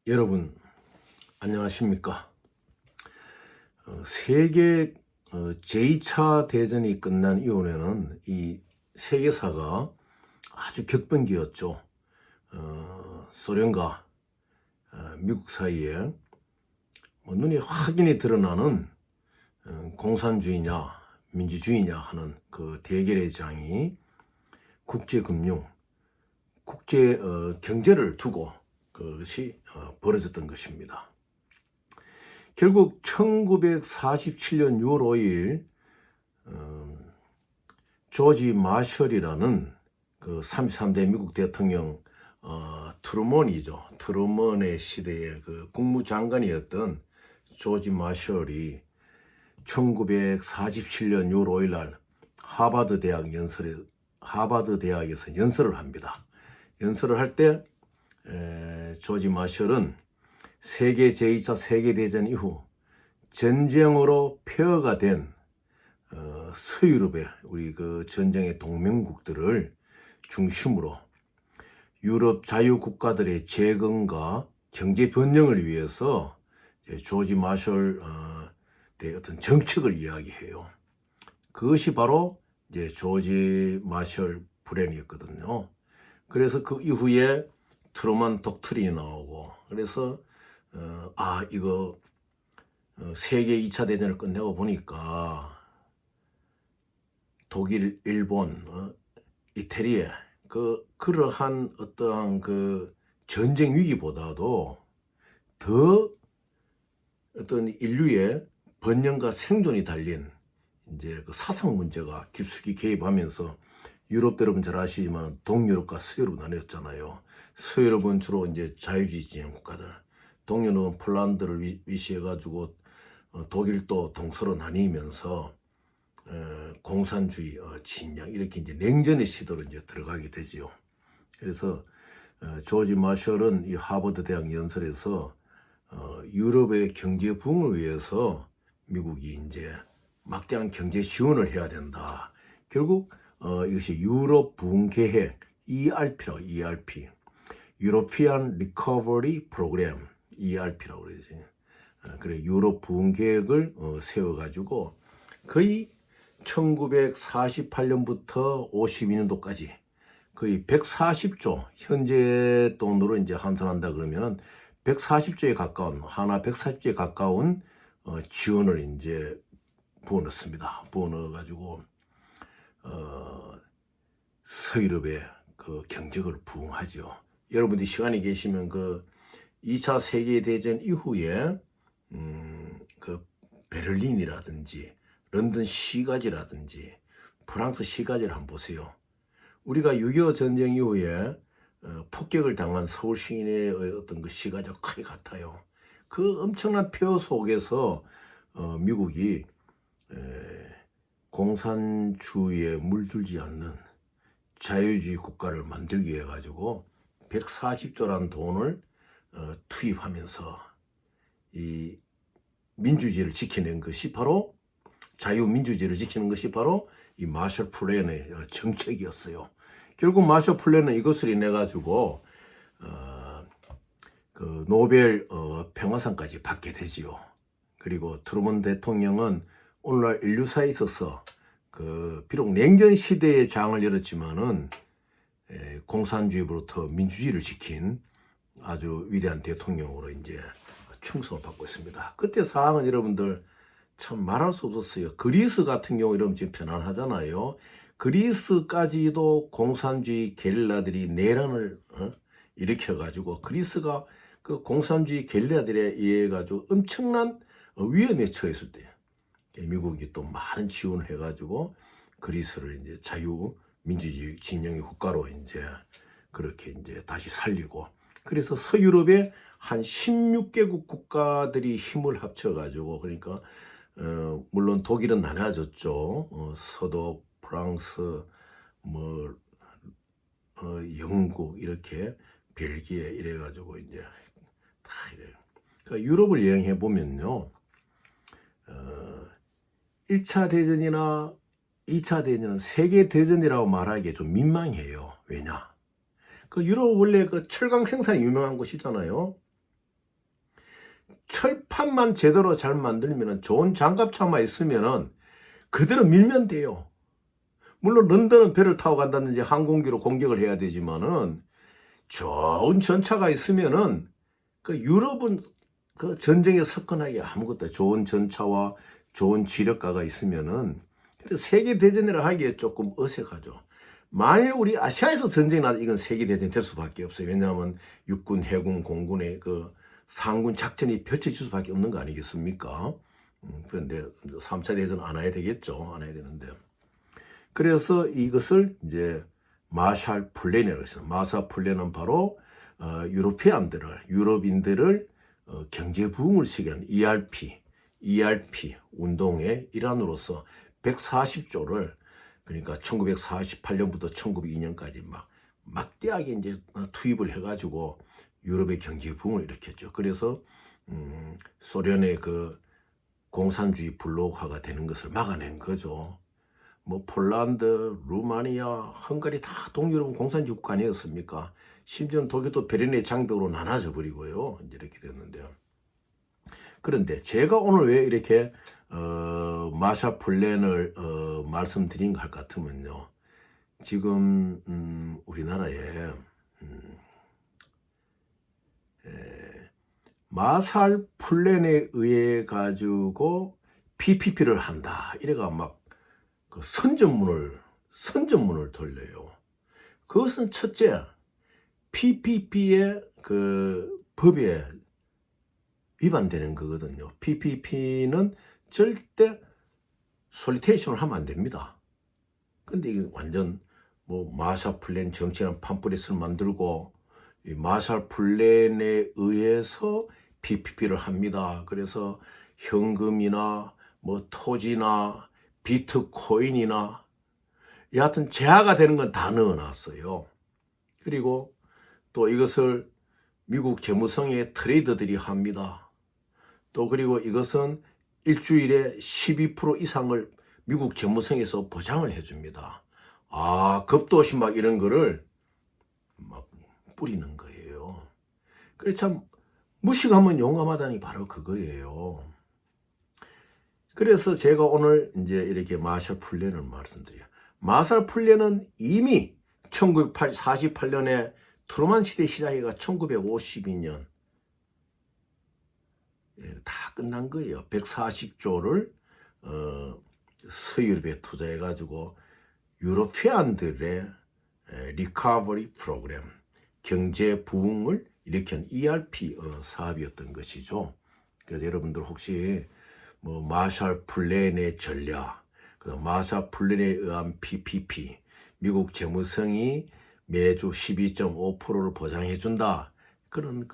여러분 안녕하십니까? 세계 제2차 대전이 끝난 이후에는 이 세계사가 아주 격변기였죠. 소련과 미국 사이에 눈에 확연히 드러나는 공산주의냐 민주주의냐 하는 그 대결의 장이 국제금융, 국제 경제를 두고 그것이 벌어졌던 것입니다. 결국 1947년 6월 5일 조지 마셜이라는 그 33대 미국 대통령 트루먼이죠. 트루먼의 시대의 그 국무장관이었던 조지 마셜이 1947년 6월 5일 날 하버드 대학에서 연설을 합니다. 연설을 할 때 조지 마셜은 세계 제2차 세계대전 이후 전쟁으로 폐허가 된 서유럽의 우리 그 전쟁의 동맹국들을 중심으로 유럽 자유국가들의 재건과 경제 번영을 위해서 조지 마셜의 어떤 정책을 이야기해요. 그것이 바로 이제 조지 마셜 플랜이었거든요. 그래서 그 이후에 트루먼 독트린이 나오고, 그래서 이거 세계 2차 대전을 끝내고 보니까 독일, 일본, 이태리에 그러한 어떠한 그 전쟁 위기보다도 더 어떤 인류의 번영과 생존이 달린 이제 그 사상 문제가 깊숙이 개입하면서, 유럽 여러분 잘 아시지만 동유럽과 서유럽 나뉘었잖아요. 서유럽은 주로 이제 자유주의 진영 국가들, 동유럽은 폴란드를 위시해가지고 독일도 동서로 나뉘면서 공산주의 진영, 이렇게 이제 냉전의 시도로 이제 들어가게 되지요. 그래서 조지 마셜은 이 하버드 대학 연설에서 유럽의 경제 부흥을 위해서 미국이 이제 막대한 경제 지원을 해야 된다. 결국 이것이 유럽 부흥 계획 ERP라고, ERP, European Recovery Program, ERP라고 그러지. 그래, 유럽 부흥 계획을 세워가지고 거의 1948년부터 52년도까지 거의 140조, 현재 돈으로 이제 환산한다 그러면은 140조에 가까운, 하나 140조에 가까운 지원을 이제 부어넣습니다. 부어넣어가지고 서유럽의 그 경제를 부흥하죠. 여러분들이 시간이 계시면 그 2차 세계대전 이후에 그 베를린이라든지 런던 시가지라든지 프랑스 시가지를 한번 보세요. 우리가 6.25 전쟁 이후에 폭격을 당한 서울 시민의 어떤 그 시가지와 크게 같아요. 그 엄청난 폐허 속에서 미국이 공산주의에 물들지 않는 자유주의 국가를 만들기 위해 가지고 140조라는 돈을 투입하면서 이 민주주의를 지켜낸 것이 바로, 자유민주주의를 지키는 것이 바로 이 마셜 플랜의 정책이었어요. 결국 마셜 플랜은 이것을 인해 가지고 그 노벨 평화상까지 받게 되지요. 그리고 트루먼 대통령은 오늘날 인류사에 있어서 그 비록 냉전 시대의 장을 열었지만은 공산주의로부터 민주주의를 지킨 아주 위대한 대통령으로 이제 충성을 받고 있습니다. 그때 상황은 여러분들 참 말할 수 없었어요. 그리스 같은 경우 이러면 지금 편안하잖아요. 그리스까지도 공산주의 게릴라들이 내란을 일으켜가지고, 그리스가 그 공산주의 게릴라들에 의해 가지고 엄청난 위험에 처했을 때 미국이 또 많은 지원을 해가지고 그리스를 이제 자유민주주의 진영의 국가로 이제 그렇게 이제 다시 살리고, 그래서 서유럽의 한 16개국 국가들이 힘을 합쳐가지고, 그러니까 물론 독일은 나눠졌죠. 서독, 프랑스, 뭐 영국, 이렇게 벨기에 이래가지고 이제 다 이래요. 그러니까 유럽을 여행해 보면요, 1차 대전이나 2차 대전은 세계 대전이라고 말하기에 좀 민망해요. 왜냐? 그 유럽 원래 그 철강 생산이 유명한 곳이잖아요. 철판만 제대로 잘 만들면 좋은 장갑차만 있으면은 그대로 밀면 돼요. 물론 런던은 배를 타고 간다든지 항공기로 공격을 해야 되지만은 좋은 전차가 있으면은 그 유럽은 그 전쟁에 접근하기 아무것도 좋은 전차와 좋은 지력가가 있으면은 세계 대전이라 하기에 조금 어색하죠. 만일 우리 아시아에서 전쟁이 나도 이건 세계 대전이 될 수밖에 없어요. 왜냐하면 육군, 해군, 공군의 그 상군 작전이 펼쳐질 수밖에 없는 거 아니겠습니까? 그런데 3차 대전 안 해야 되겠죠. 안 해야 되는데. 그래서 이것을 이제 마샬 플랜이라고 했어요. 마샬 플랜은 바로 유럽인들을 경제 부흥을 시키는 ERP 운동의 일환으로서 140조를 그러니까 1948년부터 1902년까지 막 막대하게 이제 투입을 해가지고 유럽의 경제 부흥을 일으켰죠. 그래서 소련의 그 공산주의 블록화가 되는 것을 막아낸 거죠. 뭐 폴란드, 루마니아, 헝가리 다 동유럽은 공산주의 국가 아니었습니까? 심지어는 독일도 베를린의 장벽으로 나눠져 버리고요. 이제 이렇게 됐는데요. 그런데 제가 오늘 왜 이렇게 마샤 플랜을 말씀드린 것 같으면요. 지금 우리나라에 마샬 플랜에 의해 가지고 PPP를 한다. 이래가 막 그 선전문을 돌려요. 그것은 첫째, PPP의 그 법에 위반되는 거거든요. PPP는 절대 솔리테이션을 하면 안 됩니다. 근데 이게 완전 뭐 마샬 플랜 정치라는 팜플렛을 만들고 이 마샬 플랜에 의해서 PPP를 합니다. 그래서 현금이나 뭐 토지나 비트코인이나 여하튼 재화가 되는 건 다 넣어놨어요. 그리고 또 이것을 미국 재무성의 트레이더들이 합니다. 또 그리고 이것은 일주일에 12% 이상을 미국 재무성에서 보장을 해줍니다. 아, 겁도 없이 막 이런 거를 막 뿌리는 거예요. 그래 참 무식하면 용감하다니 바로 그거예요. 그래서 제가 오늘 이제 이렇게 마샬 플랜을 말씀드려요. 마샬 플랜은 이미 1948년에 트루만 시대 시작해가 1952년 다 끝난 거예요. 140조를 서유럽에 투자해가지고 유로피안들의 리커버리 프로그램, 경제 부흥을 일으킨 ERP 사업이었던 것이죠. 그래서 여러분들 혹시 뭐 마샬 플랜의 전략, 마샬 플랜에 의한 PPP, 미국 재무성이 매주 12.5%를 보장해준다. 그런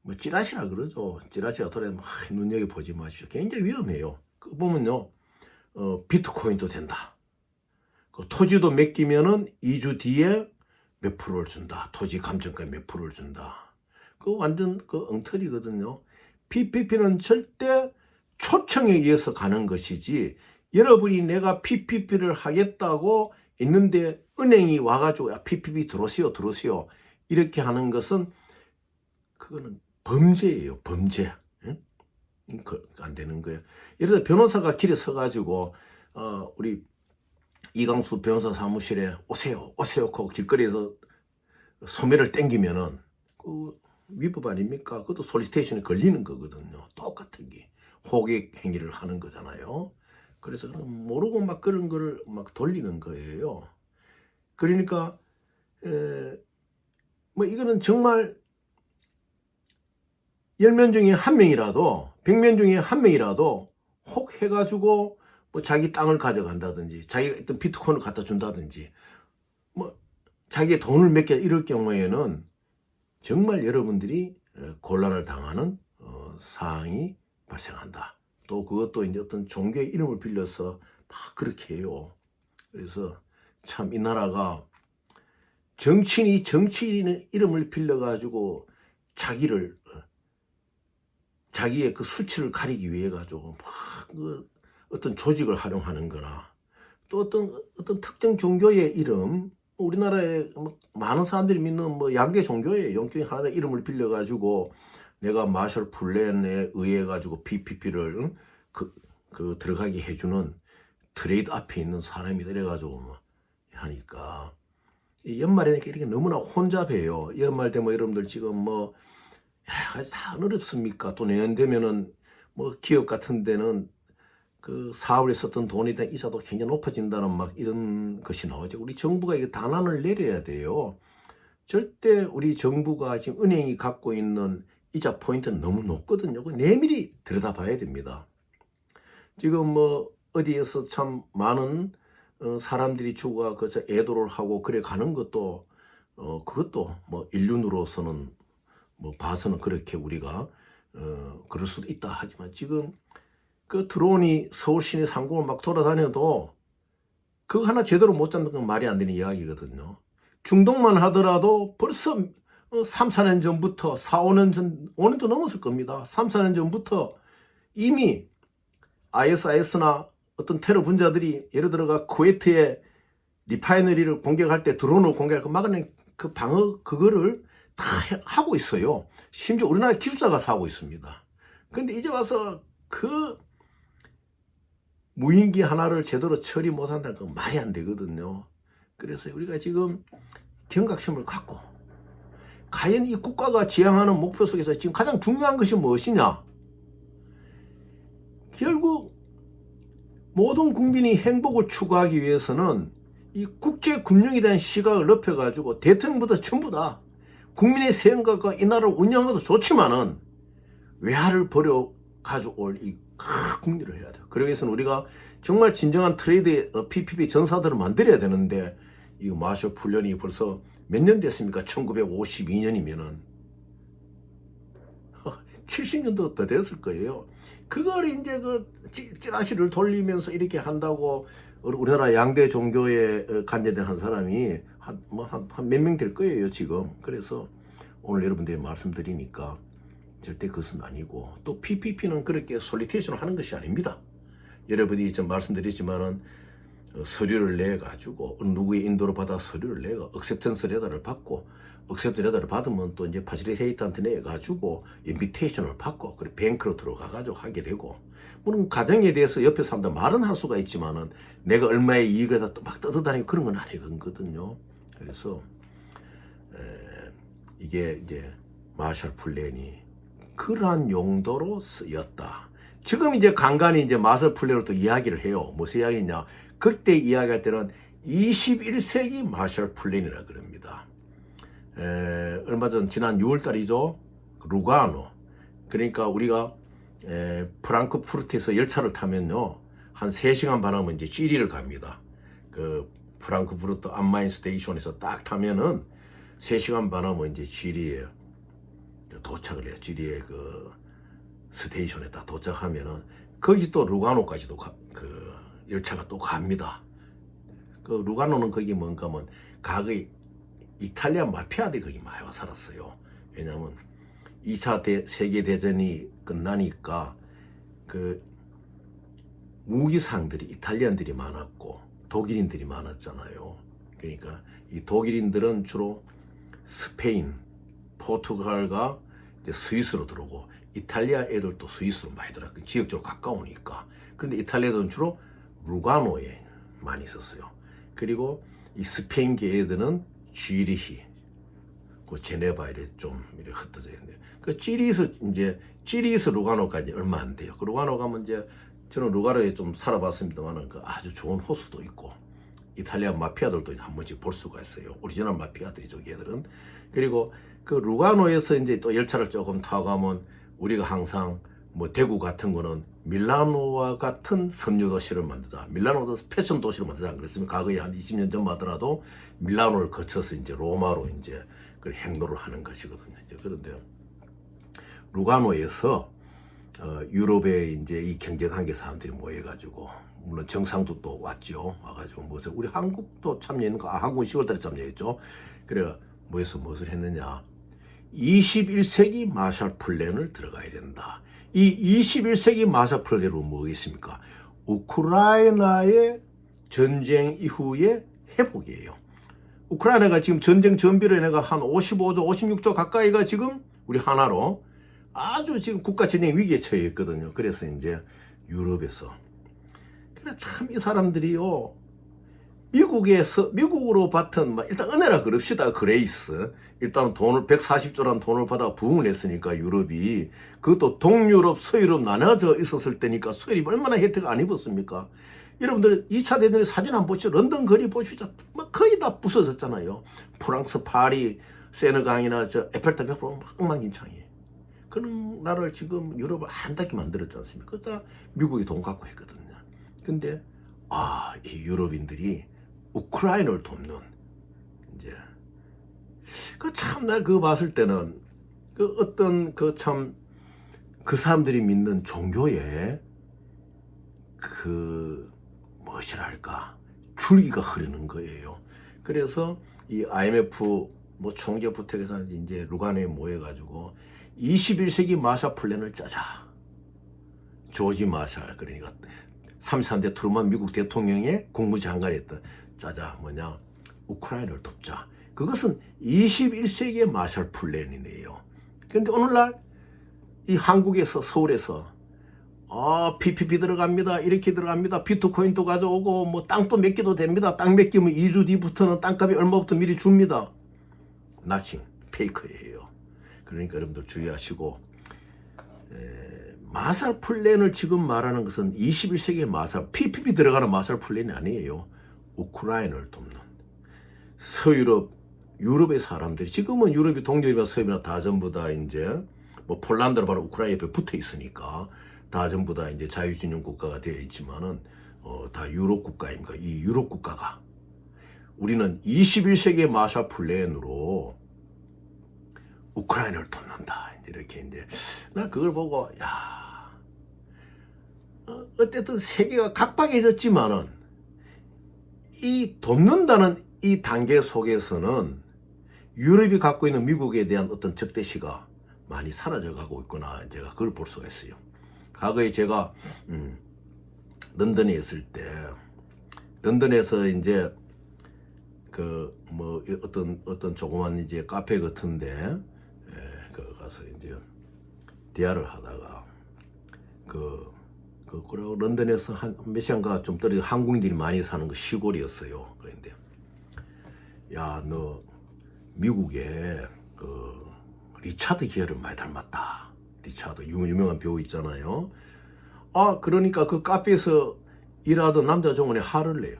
뭐 찌라시라 그러죠. 찌라시가 돌아다니면 눈여겨보지 마십시오. 굉장히 위험해요. 그 보면요, 비트코인도 된다. 그 토지도 맡기면은 2주 뒤에 몇 프로를 준다. 토지 감정가 몇 프로를 준다. 그 완전 엉터리거든요. PPP는 절대 초청에 의해서 가는 것이지, 여러분이 내가 PPP를 하겠다고 있는데 은행이 와가지고 야, PPP 들어오세요 이렇게 하는 것은 그거는 범죄예요. 범죄. 응? 안 되는 거예요. 예를 들어 변호사가 길에 서가지고 우리 이강수 변호사 사무실에 오세요 하고 길거리에서 소매를 땡기면은 그 위법 아닙니까? 그것도 솔리테이션에 걸리는 거거든요. 똑같은 게 호객 행위를 하는 거잖아요. 그래서 모르고 막 그런 거를 막 돌리는 거예요. 그러니까 뭐 이거는 정말 10명 중에 1명이라도 100명 중에 1명이라도 혹 해가지고 뭐 자기 땅을 가져간다든지 자기가 어떤 비트코인을 갖다 준다든지 뭐 자기의 돈을 맡겨 이럴 경우에는 정말 여러분들이 곤란을 당하는 사항이 발생한다. 또 그것도 이제 어떤 종교의 이름을 빌려서 막 그렇게 해요. 그래서 참 이 나라가 정치인이 정치인의 이름을 빌려가지고 자기의 그 수치를 가리기 위해 가지고 막 어떤 조직을 활용하는 거나 또 어떤 특정 종교의 이름, 우리나라에 많은 사람들이 믿는 뭐 양계 종교의 영적인 하나의 이름을 빌려 가지고 내가 마셜 플랜에 의해 가지고 PPP를 들어가게 해주는 트레이드 앞에 있는 사람이 이래가지고 하니까 연말이니까 이렇게 너무나 혼잡해요. 연말 되면 여러분들 지금 뭐 여러 가지 다 어렵습니까? 또 내년 되면은 뭐 기업 같은 데는 그 사업에 썼던 돈에 대한 이자도 굉장히 높아진다는 막 이런 것이 나오죠. 우리 정부가 이게 단안을 내려야 돼요. 절대 우리 정부가 지금 은행이 갖고 있는 이자 포인트는 너무 높거든요. 내밀히 들여다봐야 됩니다. 지금 뭐 어디에서 참 많은 사람들이 주가 그저 애도를 하고 그래 가는 것도 그것도 뭐 인륜으로서는 뭐 봐서는 그렇게 우리가 그럴 수도 있다 하지만 지금 그 드론이 서울 시내 상공을 막 돌아다녀도 그거 하나 제대로 못 잡는 건 말이 안 되는 이야기거든요. 중동만 하더라도 벌써 3, 4년 전부터 4, 5년 전 5년도 넘었을 겁니다. 3, 4년 전부터 이미 ISIS나 어떤 테러 분자들이 예를 들어가 쿠웨이트의 리파이너리를 공격할 때 드론으로 공격할 거 막아낸 그 방어 그거를 다 하고 있어요. 심지어 우리나라 기술자가 하고 있습니다. 그런데 이제 와서 그 무인기 하나를 제대로 처리 못한다는 건 말이 안 되거든요. 그래서 우리가 지금 경각심을 갖고 과연 이 국가가 지향하는 목표 속에서 지금 가장 중요한 것이 무엇이냐? 결국 모든 국민이 행복을 추구하기 위해서는 이 국제금융에 대한 시각을 넓혀가지고 대통령부터 전부 다 국민의 생각과 이 나라를 운영하는 것도 좋지만은 외화를 벌여 가져올 이 국리를 해야 돼요. 그러기 위해서는 우리가 정말 진정한 트레이드 PPP 전사들을 만들어야 되는데 이 마셜 플랜이 벌써 몇 년 됐습니까? 1952년이면은 70년도 더 됐을 거예요. 그걸 이제 그 찌라시를 돌리면서 이렇게 한다고 우리나라 양대 종교에 관계된 한 사람이 한 몇 명 될 거예요 지금. 그래서 오늘 여러분들이 말씀드리니까 절대 그것은 아니고 또 PPP는 그렇게 솔리테이션을 하는 것이 아닙니다. 여러분이 좀 말씀드리지만은 서류를 내 가지고 누구의 인도를 받아 서류를 내가 억셉턴스 레터를 받고 억셉트 레터를 받으면 또 이제 파실리테이터한테 내 가지고 인비테이션을 받고 그리고 뱅크로 들어가 가지고 하게 되고 물론 가정에 대해서 옆에 사람들 말은 할 수가 있지만은 내가 얼마의 이익을 다 막 떠들다니고 그런 건 아니거든요. 그래서 이게 이제 마셜 플랜이 그러한 용도로 쓰였다. 지금 이제 간간히 이제 마셜 플랜으로 또 이야기를 해요. 무슨 이야기냐? 그때 이야기할 때는 21세기 마셜 플랜이라 그럽니다. 얼마 전 지난 6월달이죠. 루가노. 그러니까 우리가 프랑크푸르트에서 열차를 타면요 한 3시간 반 하면 이제 지리를 갑니다. 그 프랑크푸르트 암마인 스테이션에서 딱 타면은 3시간 반 하면 이제 지리에 도착을 해요. 지리의 그 스테이션에 딱 도착하면은 거기 또 루가노까지도 그 열차가 또 갑니다. 그 루가노는 거기 뭔가 하면 과거에 이탈리아 마피아들이 거기 많이 와 살았어요. 왜냐면 2차 세계대전이 끝나니까 그 무기상들이 이탈리안들이 많았고 독일인들이 많았잖아요. 그러니까 이 독일인들은 주로 스페인, 포르투갈과 이제 스위스로 들어오고 이탈리아 애들도 스위스로 많이 들어왔고 지역적으로 가까우니까. 그런데 이탈리아들은 주로 루가노에 많이 있었어요. 그리고 이 스페인계 애들은 쥐리히, 그 제네바 이래 좀 이렇게 흩어져 있는데 그 찌리스 루가노까지 얼마 안 돼요. 그 루가노 가면 이제 저는 루가노에 좀 살아봤습니다만은 그 아주 좋은 호수도 있고 이탈리아 마피아들도 한 번씩 볼 수가 있어요. 오리지널 마피아들이죠, 걔들은. 그리고 그 루가노에서 이제 또 열차를 조금 타고 가면 우리가 항상 뭐 대구 같은 거는 밀라노와 같은 섬유 도시를 만들자. 밀라노도 패션 도시를 만들자. 그랬으면 과거에 한 20년 전만 하더라도 밀라노를 거쳐서 이제 로마로 이제 그 행로를 하는 것이거든요. 이제 그런데 루가노에서 유럽의 이제 이 경제관계 사람들이 모여가지고 물론 정상도 또 왔죠. 와가지고 무엇을 우리 한국도 참여했는 거, 한국은 10월달에 참여했죠. 그래 모여서 무엇을 했느냐? 21세기 마셜 플랜을 들어가야 된다. 이 21세기 마셜 플랜으로 뭐겠습니까? 우크라이나의 전쟁 이후의 회복이에요. 우크라이나가 지금 전쟁 전비로 내가 한 55조, 56조 가까이가 지금 우리 하나로 아주 지금 국가 전쟁 위기에 처해 있거든요. 그래서 이제 유럽에서 그래 참 이 사람들이요. 미국으로 받은 일단 은혜라 그럽시다. 그레이스. 일단 돈을 140조라는 돈을 받아 부흥을 했으니까 유럽이 그것도 동유럽, 서유럽 나눠져 있었을 때니까 서유럽이 얼마나 혜택을 안 입었습니까? 여러분들 2차 대전의 사진 한번 보시죠. 런던 거리 보시죠. 막 거의 다 부서졌잖아요. 프랑스 파리 세느강이나 저 에펠탑 옆으로 엉망진창이에요. 그런 나라를 지금 유럽을 아름답게 만들었지 않습니까? 그다 미국이 돈 갖고 했거든요. 근데 이 유럽인들이 우크라이나를 돕는 이제 그 참나 그거 봤을 때는 그 어떤 그 참 그 사람들이 믿는 종교에 그 무엇이랄까 줄기가 흐르는 거예요. 그래서 이 IMF 뭐 총재 부탁해서 이제 루간에 모여가지고 21세기 마샬 플랜을 짜자. 조지 마샬 그러니까 33대 트루먼 미국 대통령의 국무장관이었던 짜자 뭐냐 우크라이나를 돕자. 그것은 21세기의 마샬 플랜이네요. 그런데 오늘날 이 한국에서 서울에서 PPP 들어갑니다. 이렇게 들어갑니다. 비트코인도 가져오고 뭐 땅도 몇 개도 됩니다. 땅 몇 개면 2주 뒤부터는 땅값이 얼마부터 미리 줍니다. 나싱 페이크예요. 그러니까 여러분들 주의하시고 마샬 플랜을 지금 말하는 것은 21세기의 마샬 PPP 들어가는 마샬 플랜이 아니에요. 우크라이나를 돕는 서유럽 유럽의 사람들이 지금은 유럽이 동유럽이나 서유럽이나 다 전부 다 이제 뭐 폴란드로 바로 우크라이나 옆에 붙어 있으니까 다 전부 다 이제 자유주의 국가가 되어 있지만은 다 유럽 국가입니까? 이 유럽 국가가 우리는 21세기의 마샬 플랜으로 우크라이나를 돕는다. 이렇게 이제 나 그걸 보고 어쨌든 세계가 각박해졌지만은 이 돕는다는 이 단계 속에서는 유럽이 갖고 있는 미국에 대한 어떤 적대시가 많이 사라져가고 있구나. 제가 그걸 볼 수가 있어요. 과거에 제가 런던에 있을 때 런던에서 이제 그 뭐 어떤 조그만 이제 카페 같은데 그 가서 이제 대화를 하다가 그리고 런던에서 한 몇 시간가 좀 떨어져 한국인들이 많이 사는 그 시골이었어요. 그런데 야, 너 미국에 그 리차드 기어를 많이 닮았다. 리차드 유명한 배우 있잖아요. 그러니까 그 카페에서 일하던 남자 정원에 화를 내요.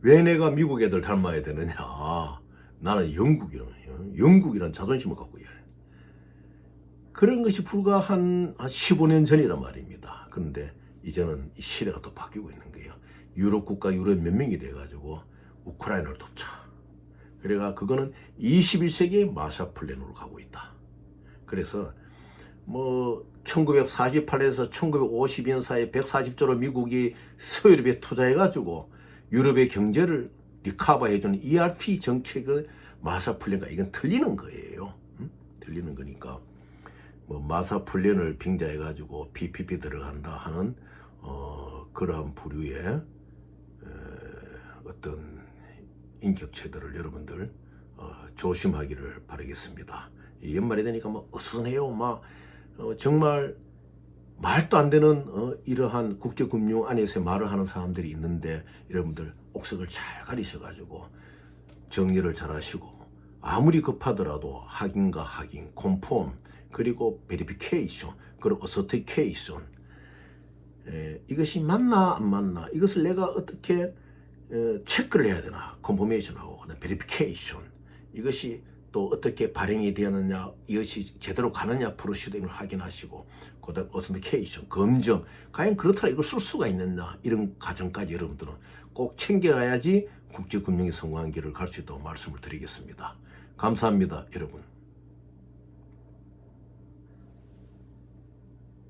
왜 내가 미국 애들 닮아야 되느냐. 나는 영국이란 자존심을 갖고 있어요. 그런 것이 불과 한 15년 전이란 말입니다. 그런데 이제는 이 시대가 또 바뀌고 있는 거예요. 유럽 국가 유럽 몇 명이 돼가지고 우크라이나를 돕자. 그래가 그거는 21세기의 마샬 플랜으로 가고 있다. 그래서 뭐 1948년에서 1952년 사이에 140조로 미국이 서유럽에 투자해가지고 유럽의 경제를 리커버해주는 ERP 정책의 마샬 플랜과 이건 틀리는 거예요. 틀리는 거니까 뭐 마샬 플랜을 빙자해가지고 PPP 들어간다 하는 그러한 부류의 어떤 인격체들을 여러분들 조심하기를 바라겠습니다. 연말이 되니까 막 어수선해요. 정말 말도 안 되는 이러한 국제금융 안에서 말을 하는 사람들이 있는데 여러분들 옥석을 잘 가리셔가지고 정리를 잘 하시고 아무리 급하더라도 확인과 확인, 컨펌 그리고 베리피케이션 그리고 어서티케이션 이것이 맞나 안 맞나 이것을 내가 어떻게 체크를 해야 되나 컨퍼메이션하고 그다음 베리피케이션 이것이 또 어떻게 발행이 되었느냐 이것이 제대로 가느냐 프로시딩을 확인하시고 그다음 어서티케이션 검증 과연 그렇더라 이걸 쓸 수가 있느냐 이런 과정까지 여러분들은 꼭 챙겨가야지 국제금융의 성공한 길을 갈 수 있다고 말씀을 드리겠습니다. 감사합니다 여러분.